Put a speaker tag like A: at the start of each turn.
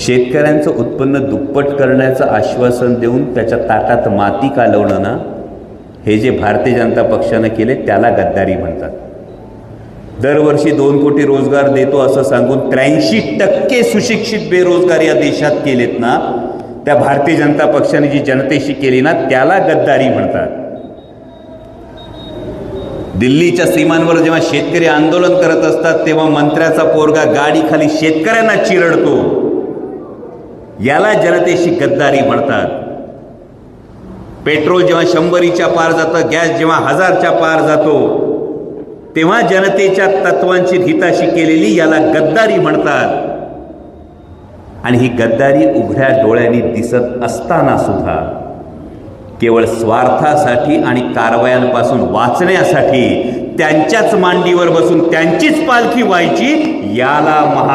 A: शेतकऱ्यांचं उत्पन्न दुप्पट करण्याचं आश्वासन देऊन त्याच्या ताटात माती कालवणं ना, हे जे भारतीय जनता पक्षानं केले त्याला गद्दारी म्हणतात. दरवर्षी 2 कोटी रोजगार देतो असं सांगून 83% सुशिक्षित बेरोजगार या देशात केलेत ना, त्या भारतीय जनता पक्षाने जी जनतेशी केली ना त्याला गद्दारी म्हणतात. दिल्लीच्या सीमांवर जेव्हा शेतकरी आंदोलन करत असतात तेव्हा मंत्र्याचा पोरगा गाडीखाली शेतकऱ्यांना चिरडतो, याला जनतेशी गद्दारी म्हणतात. पेट्रोल जेव्हा 100च्या पार जातं, गॅस जेव्हा 1000च्या पार जातो, तेव्हा जनतेच्या तत्वांची हिताशी केलेली याला गद्दारी म्हणतात. आणि ही गद्दारी उघड्या डोळ्यांनी दिसत असताना सुद्धा केवळ स्वार्थासाठी आणि कारवायांपासून वाचण्यासाठी त्यांच्याच मांडीवर बसून त्यांचीच पालखी व्हायची, याला